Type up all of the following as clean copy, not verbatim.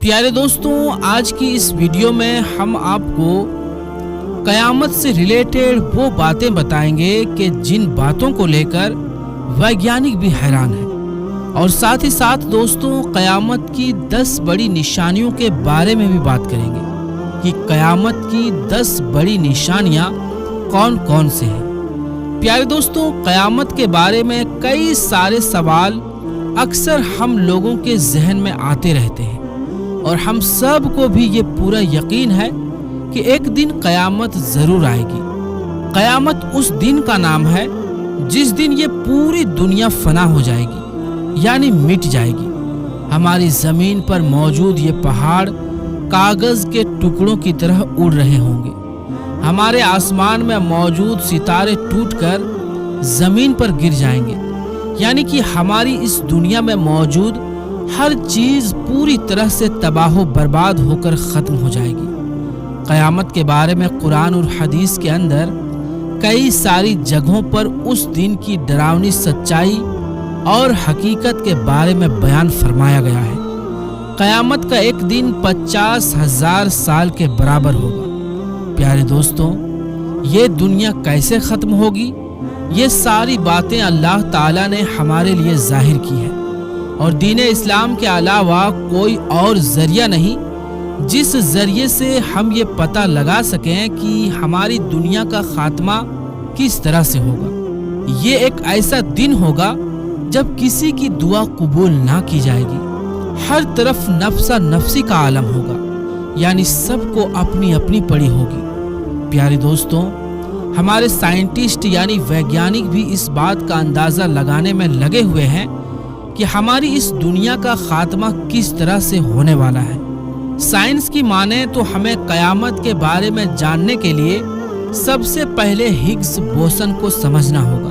प्यारे दोस्तों, आज की इस वीडियो में हम आपको कयामत से रिलेटेड वो बातें बताएंगे कि जिन बातों को लेकर वैज्ञानिक भी हैरान हैं, और साथ ही साथ दोस्तों कयामत की 10 बड़ी निशानियों के बारे में भी बात करेंगे कि कयामत की 10 बड़ी निशानियां कौन कौन से हैं। प्यारे दोस्तों, कयामत के बारे में कई सारे सवाल अक्सर हम लोगों के जहन में आते रहते हैं और हम सब को भी ये पूरा यकीन है कि एक दिन कयामत जरूर आएगी। कयामत उस दिन का नाम है जिस दिन ये पूरी दुनिया फना हो जाएगी, यानी मिट जाएगी। हमारी जमीन पर मौजूद ये पहाड़ कागज के टुकड़ों की तरह उड़ रहे होंगे। हमारे आसमान में मौजूद सितारे टूटकर जमीन पर गिर जाएंगे, यानी कि हमारी इस दुनिया में मौजूद हर चीज पूरी तरह से तबाह बर्बाद होकर खत्म हो जाएगी। कयामत के बारे में कुरान और हदीस के अंदर कई सारी जगहों पर उस दिन की डरावनी सच्चाई और हकीकत के बारे में बयान फरमाया गया है। कयामत का एक दिन 50,000 साल के बराबर होगा। प्यारे दोस्तों, ये दुनिया कैसे खत्म होगी, ये सारी बातें अल्लाह ताला ने हमारे लिए जाहिर की है, और दीन इस्लाम के अलावा कोई और जरिया नहीं जिस जरिए से हम ये पता लगा सकें कि हमारी दुनिया का खात्मा किस तरह से होगा। ये एक ऐसा दिन होगा जब किसी की दुआ कबूल ना की जाएगी। हर तरफ नफ्सा नफ्सी का आलम होगा, यानी सबको अपनी अपनी पड़ी होगी। प्यारे दोस्तों, हमारे साइंटिस्ट यानी वैज्ञानिक भी इस बात का अंदाजा लगाने में लगे हुए हैं कि हमारी इस दुनिया का खात्मा किस तरह से होने वाला है। साइंस की माने तो हमें कयामत के बारे में जानने के लिए सबसे पहले हिग्स बोसन को समझना होगा।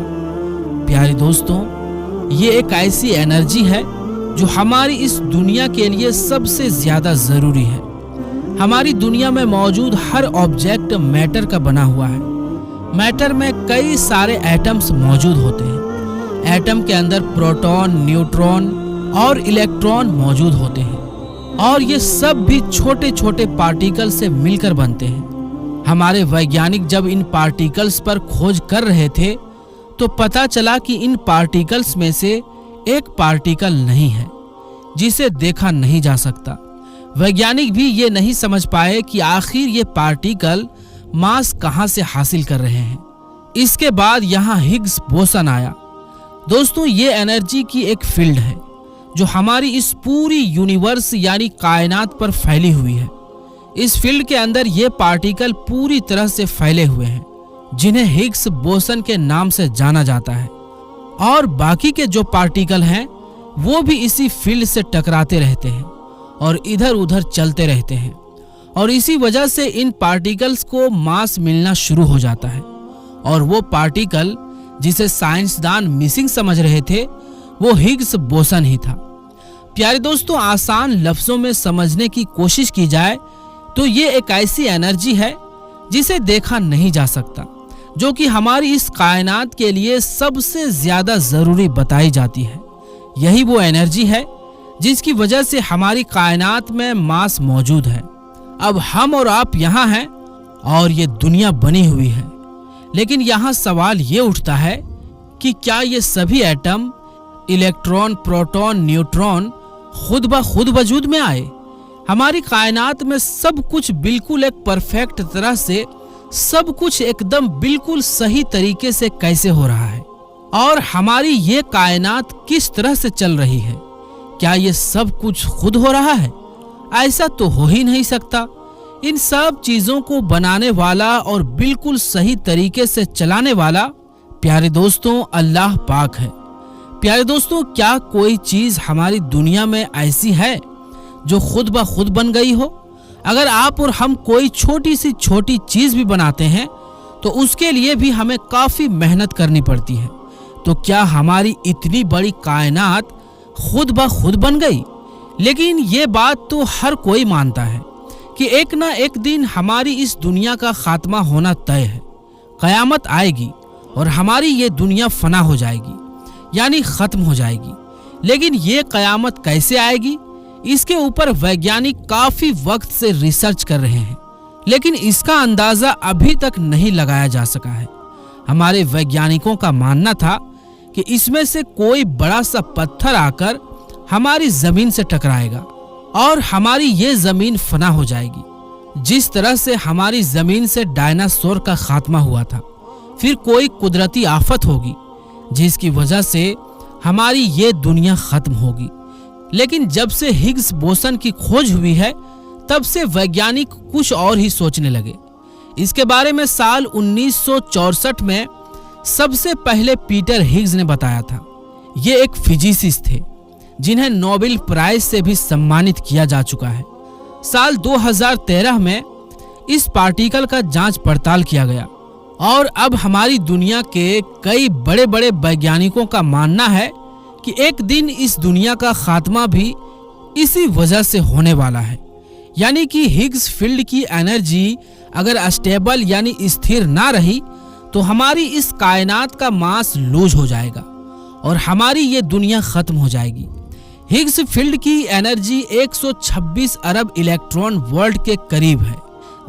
प्यारे दोस्तों, ये एक ऐसी एनर्जी है जो हमारी इस दुनिया के लिए सबसे ज्यादा जरूरी है। हमारी दुनिया में मौजूद हर ऑब्जेक्ट मैटर का बना हुआ है। मैटर में कई सारे एटम्स मौजूद होते हैं। एटम के अंदर प्रोटॉन, न्यूट्रॉन और इलेक्ट्रॉन मौजूद होते हैं, और ये सब भी छोटे छोटे पार्टिकल से मिलकर बनते हैं। हमारे वैज्ञानिक जब इन पार्टिकल्स पर खोज कर रहे थे तो पता चला कि इन पार्टिकल्स में से एक पार्टिकल नहीं है जिसे देखा नहीं जा सकता। वैज्ञानिक भी ये नहीं समझ पाए कि आखिर ये पार्टिकल मास कहां से हासिल कर रहे हैं। इसके बाद यहाँ हिग्स बोसन आया। दोस्तों, ये एनर्जी की एक फील्ड है जो हमारी इस पूरी यूनिवर्स यानी कायनात पर फैली हुई है। इस फील्ड के अंदर ये पार्टिकल पूरी तरह से फैले हुए हैं, जिन्हें हिग्स बोसन के नाम से जाना जाता है, और बाकी के जो पार्टिकल हैं वो भी इसी फील्ड से टकराते रहते हैं और इधर उधर चलते रहते हैं, और इसी वजह से इन पार्टिकल्स को मास मिलना शुरू हो जाता है। और वो पार्टिकल जिसे साइंसदान मिसिंग समझ रहे थे वो हिग्स बोसन ही था। प्यारे दोस्तों, आसान लफ्जों में समझने की कोशिश की जाए तो ये एक ऐसी एनर्जी है जिसे देखा नहीं जा सकता, जो कि हमारी इस कायनात के लिए सबसे ज्यादा जरूरी बताई जाती है। यही वो एनर्जी है जिसकी वजह से हमारी कायनात में मास मौजूद है। अब हम और आप यहाँ हैं और ये दुनिया बनी हुई है, लेकिन यहाँ सवाल ये उठता है कि क्या ये सभी एटम, इलेक्ट्रॉन, प्रोटॉन, न्यूट्रॉन खुद ब खुद वजूद में आए? हमारी कायनात में सब कुछ बिल्कुल एक परफेक्ट तरह से, सब कुछ एकदम बिल्कुल सही तरीके से कैसे हो रहा है? और हमारी ये कायनात किस तरह से चल रही है? क्या ये सब कुछ खुद हो रहा है? ऐसा तो हो ही नहीं सकता। इन सब चीजों को बनाने वाला और बिल्कुल सही तरीके से चलाने वाला, प्यारे दोस्तों, अल्लाह पाक है। प्यारे दोस्तों, क्या कोई चीज हमारी दुनिया में ऐसी है जो खुद ब खुद बन गई हो? अगर आप और हम कोई छोटी सी छोटी चीज भी बनाते हैं तो उसके लिए भी हमें काफी मेहनत करनी पड़ती है। तो क्या हमारी इतनी बड़ी कायनात खुद ब खुद बन गई? लेकिन ये बात तो हर कोई मानता है कि एक ना एक दिन हमारी इस दुनिया का खात्मा होना तय है। कयामत आएगी और हमारी ये दुनिया फना हो जाएगी, यानी खत्म हो जाएगी। लेकिन ये कयामत कैसे आएगी, इसके ऊपर वैज्ञानिक काफी वक्त से रिसर्च कर रहे हैं, लेकिन इसका अंदाजा अभी तक नहीं लगाया जा सका है। हमारे वैज्ञानिकों का मानना था कि इसमें से कोई बड़ा सा पत्थर आकर हमारी जमीन से टकराएगा और हमारी ये जमीन फना हो जाएगी। जिस तरह से हमारी जमीन से डायनासोर का खात्मा हुआ था, फिर कोई कुदरती आफत होगी जिसकी वजह से हमारी ये दुनिया खत्म होगी। लेकिन जब से हिग्स बोसन की खोज हुई है, तब से वैज्ञानिक कुछ और ही सोचने लगे। इसके बारे में साल 1964 में सबसे पहले पीटर हिग्स ने बताया था। ये एक फिजिसिस्ट थे जिन्हें नोबेल प्राइज से भी सम्मानित किया जा चुका है। साल 2013 में इस पार्टिकल का जांच पड़ताल किया गया और अब हमारी दुनिया के कई बड़े बड़े वैज्ञानिकों का मानना है कि एक दिन इस दुनिया का खात्मा भी इसी वजह से होने वाला है। यानी कि हिग्स फील्ड की एनर्जी अगर स्टेबल यानी स्थिर ना रही तो हमारी इस कायनात का मास लूज हो जाएगा और हमारी ये दुनिया खत्म हो जाएगी। हिग्स फील्ड की एनर्जी 126 अरब इलेक्ट्रॉन वोल्ट के करीब है,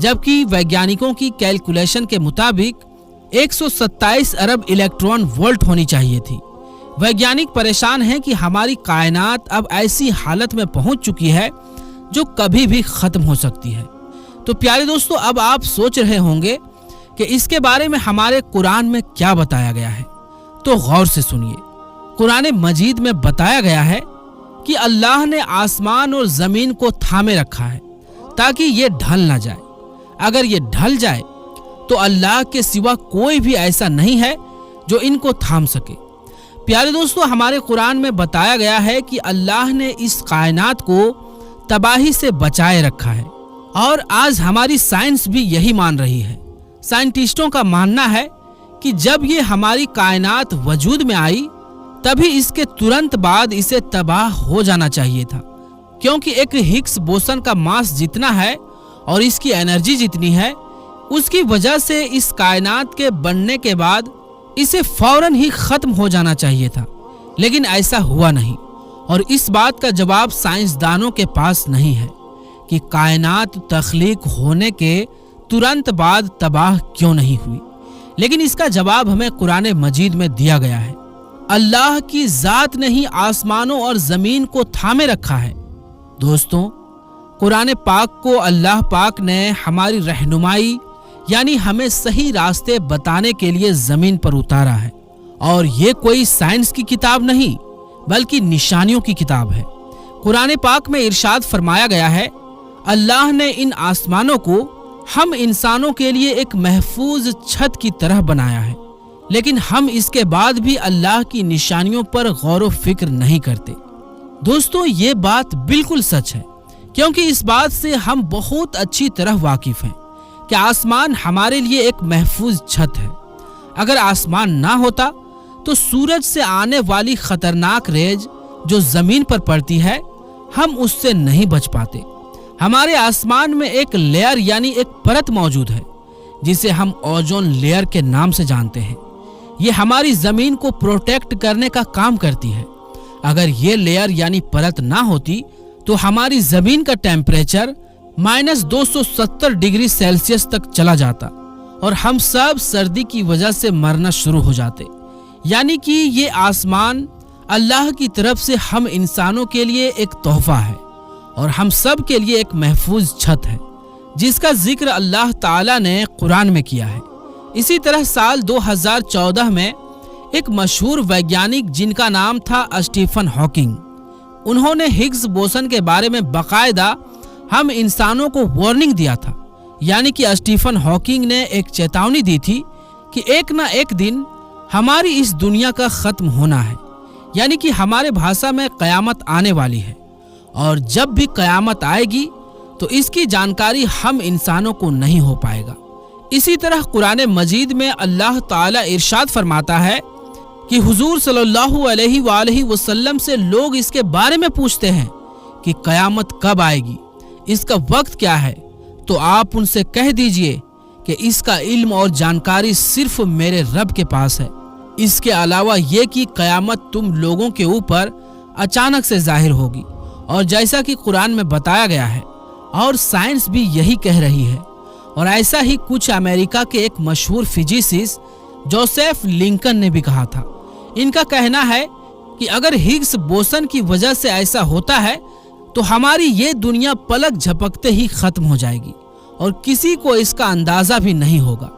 जबकि वैज्ञानिकों की कैलकुलेशन के मुताबिक 127 अरब इलेक्ट्रॉन वोल्ट होनी चाहिए थी। वैज्ञानिक परेशान हैं कि हमारी कायनात अब ऐसी हालत में पहुंच चुकी है जो कभी भी खत्म हो सकती है। तो प्यारे दोस्तों, अब आप सोच रहे होंगे कि इसके बारे में हमारे कुरान में क्या बताया गया है, तो गौर से सुनिए। कुरान मजीद में बताया गया है कि अल्लाह ने आसमान और जमीन को थामे रखा है ताकि ये ढल ना जाए। अगर ये ढल जाए तो अल्लाह के सिवा कोई भी ऐसा नहीं है जो इनको थाम सके। प्यारे दोस्तों, हमारे कुरान में बताया गया है कि अल्लाह ने इस कायनात को तबाही से बचाए रखा है और आज हमारी साइंस भी यही मान रही है। साइंटिस्टों का मानना है कि जब ये हमारी कायनात वजूद में आई तभी इसके तुरंत बाद इसे तबाह हो जाना चाहिए था, क्योंकि एक हिग्स बोसन का मास जितना है और इसकी एनर्जी जितनी है, उसकी वजह से इस कायनात के बनने के बाद इसे फौरन ही खत्म हो जाना चाहिए था। लेकिन ऐसा हुआ नहीं और इस बात का जवाब साइंसदानों के पास नहीं है कि कायनात तख्लीक होने के तुरंत बाद तबाह क्यों नहीं हुई। लेकिन इसका जवाब हमें कुरान मजीद में दिया गया है। अल्लाह की जात ने ही आसमानों और जमीन को थामे रखा है। दोस्तों, कुरान पाक को अल्लाह पाक ने हमारी रहनुमाई यानी हमें सही रास्ते बताने के लिए जमीन पर उतारा है और ये कोई साइंस की किताब नहीं बल्कि निशानियों की किताब है। कुरान पाक में इरशाद फरमाया गया है, अल्लाह ने इन आसमानों को हम इंसानों के लिए एक महफूज छत की तरह बनाया है, लेकिन हम इसके बाद भी अल्लाह की निशानियों पर गौर व फिक्र नहीं करते। दोस्तों, ये बात बिल्कुल सच है, क्योंकि इस बात से हम बहुत अच्छी तरह वाकिफ हैं कि आसमान हमारे लिए एक महफूज छत है। अगर आसमान ना होता तो सूरज से आने वाली खतरनाक रेज जो जमीन पर पड़ती है, हम उससे नहीं बच पाते। हमारे आसमान में एक लेयर यानी एक परत मौजूद है जिसे हम ओजोन लेयर के नाम से जानते हैं। ये हमारी जमीन को प्रोटेक्ट करने का काम करती है। अगर ये लेयर यानी परत ना होती तो हमारी जमीन का टेम्परेचर -270 डिग्री सेल्सियस तक चला जाता और हम सब सर्दी की वजह से मरना शुरू हो जाते। यानी कि ये आसमान अल्लाह की तरफ से हम इंसानों के लिए एक तोहफा है और हम सब के लिए एक महफूज छत है, जिसका जिक्र अल्लाह ताला ने कुरान में किया है। इसी तरह साल 2014 में एक मशहूर वैज्ञानिक जिनका नाम था स्टीफन हॉकिंग, उन्होंने हिग्स बोसन के बारे में बाकायदा हम इंसानों को वार्निंग दिया था। यानी कि स्टीफन हॉकिंग ने एक चेतावनी दी थी कि एक ना एक दिन हमारी इस दुनिया का खत्म होना है, यानी कि हमारे भाषा में कयामत आने वाली है और जब भी कयामत आएगी तो इसकी जानकारी हम इंसानों को नहीं हो पाएगा। इसी तरह कुरान मजीद में अल्लाह ताला इरशाद फरमाता है कि हुजूर सल्लल्लाहु अलैहि वसल्लम से लोग इसके बारे में पूछते हैं कि कयामत कब आएगी, इसका वक्त क्या है, तो आप उनसे कह दीजिए कि इसका इल्म और जानकारी सिर्फ मेरे रब के पास है। इसके अलावा ये कि कयामत तुम लोगों के ऊपर अचानक से जाहिर होगी और जैसा कि कुरान में बताया गया है और साइंस भी यही कह रही है। और ऐसा ही कुछ अमेरिका के एक मशहूर फिजिसिस्ट जोसेफ लिंकन ने भी कहा था। इनका कहना है कि अगर हिग्स बोसन की वजह से ऐसा होता है तो हमारी ये दुनिया पलक झपकते ही खत्म हो जाएगी और किसी को इसका अंदाजा भी नहीं होगा।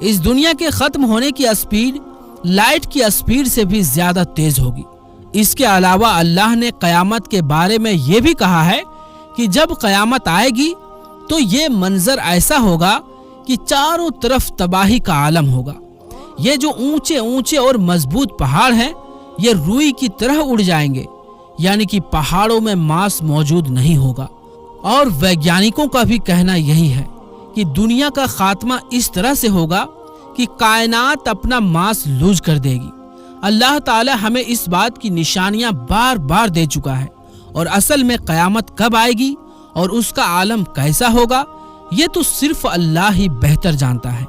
इस दुनिया के खत्म होने की स्पीड लाइट की स्पीड से भी ज्यादा तेज होगी। इसके अलावा अल्लाह ने कयामत के बारे में ये भी कहा है कि जब कयामत आएगी तो ये मंजर ऐसा होगा कि चारों तरफ तबाही का आलम होगा। ये जो ऊंचे ऊंचे और मजबूत पहाड़ हैं ये रुई की तरह उड़ जाएंगे, यानी कि पहाड़ों में मांस मौजूद नहीं होगा। और वैज्ञानिकों का भी कहना यही है कि दुनिया का खात्मा इस तरह से होगा कि कायनात अपना मांस लूज कर देगी। अल्लाह ताला हमें इस बात की निशानियां बार बार दे चुका है और असल में कयामत कब आएगी और उसका आलम कैसा होगा ये तो सिर्फ अल्लाह ही बेहतर जानता है।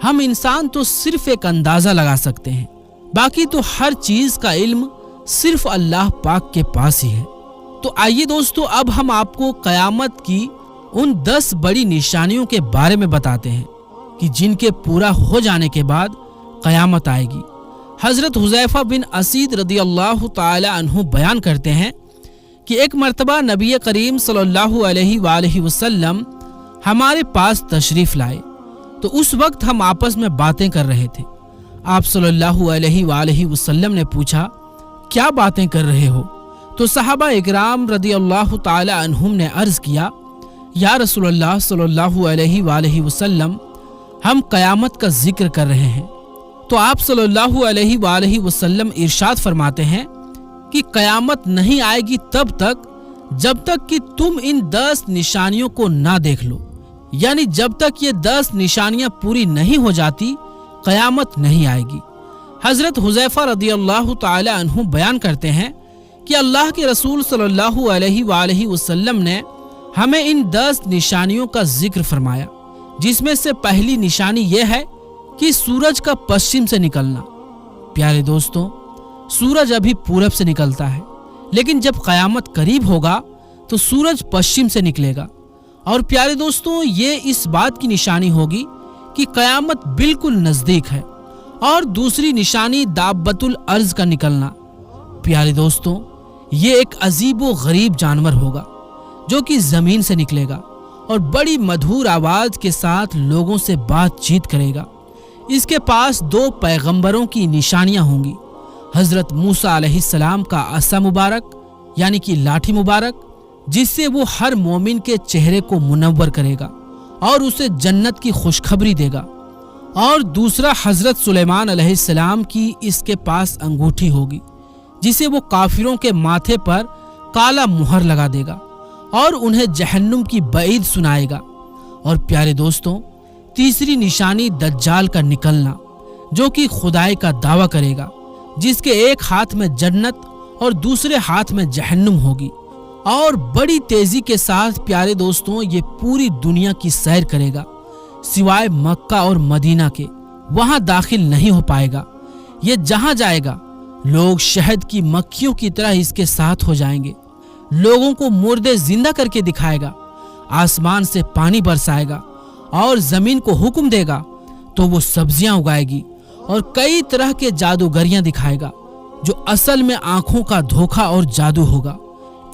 हम इंसान तो सिर्फ एक अंदाजा लगा सकते हैं, बाकी तो हर चीज का इल्म सिर्फ अल्लाह पाक के पास ही है। तो आइए दोस्तों, अब हम आपको कयामत की उन 10 बड़ी निशानियों के बारे में बताते हैं कि जिनके पूरा हो जाने के बाद कयामत आएगी। हजरत हुज़ैफा बिन असीद रदियल्लाहु ताला अन्हु बयान करते हैं कि एक मर्तबा नबी करीम सल्लल्लाहु अलैहि वसल्लम हमारे पास तशरीफ लाए तो उस वक्त हम आपस में बातें कर रहे थे। आप सल्लल्लाहु अलैहि वसल्लम ने पूछा, क्या बातें कर रहे हो? तो सहाबा इकराम रदियल्लाहु ताला अन्हुम ने अर्ज किया, या रसूलल्लाह सल्लल्लाहु अलैहि वसल्लम, हम कयामत का जिक्र कर रहे हैं। तो आप सल्लल्लाहु अलैहि वसल्लम इरशाद फरमाते हैं कि कयामत नहीं आएगी तब तक जब तक कि तुम इन 10 निशानियों को ना देख लो, यानी जब तक ये 10 निशानियां पूरी नहीं हो जाती कयामत नहीं आएगी। हजरत हुज़ैफा रदियल्लाहु ताला अन्हु बयान करते हैं कि अल्लाह के रसूल सल्लल्लाहु अलैहि वसल्लम ने हमें इन 10 निशानियों का जिक्र फरमाया, जिसमें से पहली निशानी यह है कि सूरज का पश्चिम से निकलना। प्यारे दोस्तों, सूरज अभी पूरब से निकलता है, लेकिन जब कयामत करीब होगा तो सूरज पश्चिम से निकलेगा। और प्यारे दोस्तों, ये इस बात की निशानी होगी कि कयामत बिल्कुल नजदीक है। और दूसरी निशानी दाब्बतुल अर्ज का निकलना। प्यारे दोस्तों, ये एक अजीबो गरीब जानवर होगा जो कि जमीन से निकलेगा और बड़ी मधुर आवाज के साथ लोगों से बातचीत करेगा। इसके पास 2 पैगंबरों की निशानियां होंगी, हजरत मूसा अलैहिस्सलाम का असा मुबारक यानी कि लाठी मुबारक, जिससे वो हर मोमिन के चेहरे को मुनव्वर करेगा और उसे जन्नत की खुशखबरी देगा। और दूसरा हजरत सुलेमान अलैहिस्सलाम की इसके पास अंगूठी होगी, जिसे वो काफिरों के माथे पर काला मुहर लगा देगा और उन्हें जहन्नुम की बईद सुनाएगा। और प्यारे दोस्तों, तीसरी निशानी दज्जाल का निकलना, जो कि खुदाई का दावा करेगा, जिसके एक हाथ में जन्नत और दूसरे हाथ में जहन्नुम होगी और बड़ी तेजी के साथ प्यारे दोस्तों ये पूरी दुनिया की सैर करेगा, सिवाय मक्का और मदीना के। वहां दाखिल नहीं हो पाएगा। ये जहां जाएगा लोग शहद की मक्खियों की तरह इसके साथ हो जाएंगे। लोगों को मुर्दे जिंदा करके दिखाएगा, आसमान से पानी बरसाएगा और जमीन को हुक्म देगा तो वो सब्जियां उगाएगी और कई तरह के जादूगरियां दिखाएगा, जो असल में आंखों का धोखा और जादू होगा।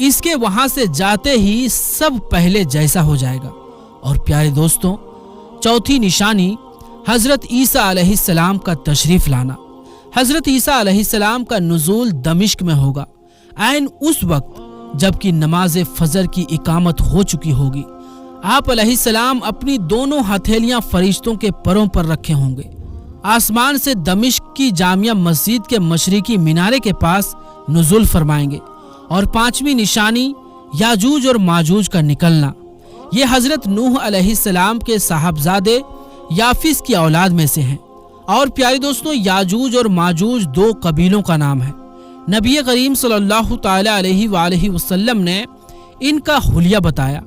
इसके वहां से जाते ही सब पहले जैसा हो जाएगा। और प्यारे दोस्तों, चौथी निशानी हजरत ईसा अलैहिस्सलाम का तशरीफ लाना। हजरत ईसा अलैहिस्सलाम का नुज़ूल दमिश्क में होगा, ऐन उस वक्त जबकि नमाज फजर की इकामत हो चुकी होगी। आप अलैहिस्सलाम अपनी दोनों हथेलियां फरिश्तों के परों पर रखे होंगे। आसमान से दमिश्क की जामिया मस्जिद के मशरिकी मीनारे के पास नुज़ुल फरमाएंगे। और 5वीं निशानी याजूज और माजूज का निकलना। ये हजरत नूह अलैहिस्सलाम के साहबजादे याफिस की औलाद में से हैं। और प्यारे दोस्तों, याजूज और माजूज 2 कबीलों का नाम है। नबी करीम सल्लल्लाहु ताला अलैहि वसल्लम ने इनका हुलिया बताया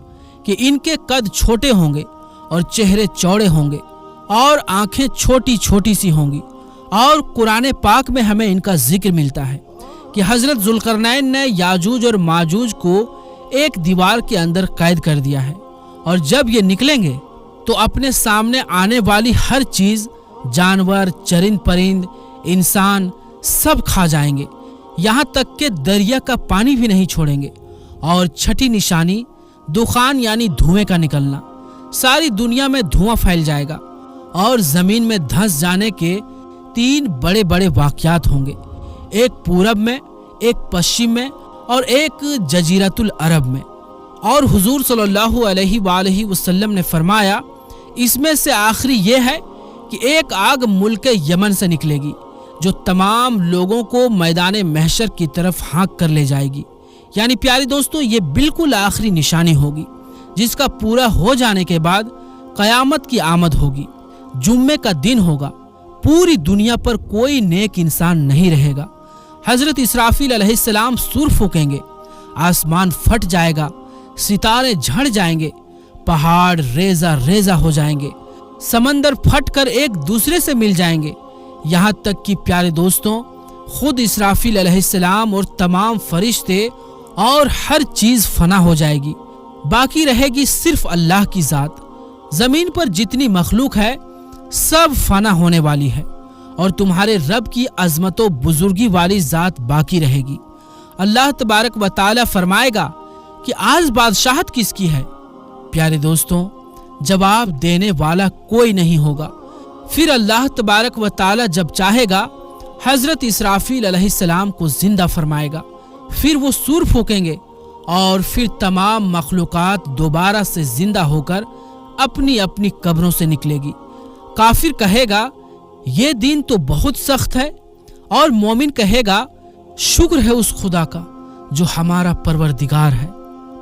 कि इनके कद छोटे होंगे और चेहरे चौड़े होंगे और आंखें छोटी छोटी सी होंगी। और कुरान पाक में हमें इनका जिक्र मिलता है कि हजरत जुल्करनैन ने याजूज और माजूज को ایک دیوار کے اندر قید کر دیا ہے، اور جب یہ نکلیں گے تو اپنے سامنے آنے والی ہر چیز، جانور، چرند پرند، انسان، سب کھا جائیں گے، یہاں تک کہ دریا کا پانی بھی نہیں چھوڑیں گے۔ اور چھٹی نشانی دخان یعنی دھوئیں کا نکلنا، ساری دنیا میں دھواں پھیل جائے گا، اور زمین میں دھنس جانے کے 3 بڑے بڑے واقعات ہوں گے، ایک پورب میں، ایک پشچم میں، اور ایک جزیرۃ العرب میں۔ اور حضور صلی اللہ علیہ وآلہ وسلم نے فرمایا، اس میں سے آخری یہ ہے کہ ایک آگ ملک یمن سے نکلے گی جو تمام لوگوں کو میدان محشر کی طرف ہانک کر لے جائے گی۔ یعنی پیارے دوستو، یہ بالکل آخری نشانی ہوگی جس کا پورا ہو جانے کے بعد قیامت کی آمد ہوگی۔ جمعے کا دن ہوگا، پوری دنیا پر کوئی نیک انسان نہیں رہے گا۔ حضرت اسرافیل علیہ السلام سور پھونکیں گے، آسمان پھٹ جائے گا، ستارے جھڑ جائیں گے، پہاڑ ریزہ ریزہ ہو جائیں گے، سمندر پھٹ کر ایک دوسرے سے مل جائیں گے، یہاں تک کہ پیارے دوستوں خود اسرافیل علیہ السلام اور تمام فرشتے اور ہر چیز فنا ہو جائے گی، باقی رہے گی صرف اللہ کی ذات۔ زمین پر جتنی مخلوق ہے سب فنا ہونے والی ہے، اور تمہارے رب کی عظمت و بزرگی والی ذات باقی رہے گی۔ اللہ تبارک و تعالی فرمائے گا کہ آج بادشاہت کس کی ہے؟ پیارے دوستوں، جواب دینے والا کوئی نہیں ہوگا۔ پھر اللہ تبارک و تعالی جب چاہے گا حضرت اسرافیل علیہ السلام کو زندہ فرمائے گا، پھر وہ سور پھونکیں گے، اور پھر تمام مخلوقات دوبارہ سے زندہ ہو کر اپنی اپنی قبروں سے نکلے گی۔ کافر کہے گا یہ دن تو بہت سخت ہے، اور مومن کہے گا شکر ہے اس خدا کا جو ہمارا پروردگار ہے۔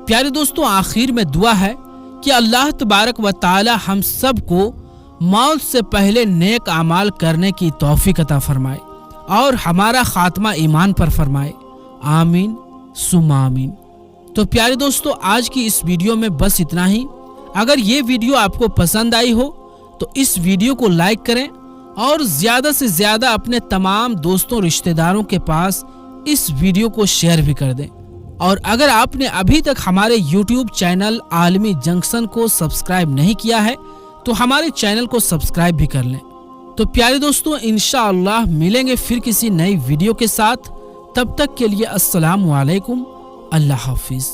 پیارے دوستوں، آخر میں دعا ہے کہ اللہ تبارک و تعالی ہم سب کو موت سے پہلے نیک اعمال کرنے کی توفیق عطا فرمائے، اور ہمارا خاتمہ ایمان پر فرمائے، آمین ثم آمین۔ تو پیارے دوستو، آج کی اس ویڈیو میں بس اتنا ہی۔ اگر یہ ویڈیو آپ کو پسند آئی ہو تو اس ویڈیو کو لائک کریں، اور زیادہ سے زیادہ اپنے تمام دوستوں رشتہ داروں کے پاس اس ویڈیو کو شیئر بھی کر دیں۔ اور اگر آپ نے ابھی تک ہمارے یوٹیوب چینل عالمی جنکشن کو سبسکرائب نہیں کیا ہے تو ہمارے چینل کو سبسکرائب بھی کر لیں۔ تو پیارے دوستوں، انشاءاللہ ملیں گے پھر کسی نئی ویڈیو کے ساتھ، تب تک کے لیے السلام علیکم، اللہ حافظ۔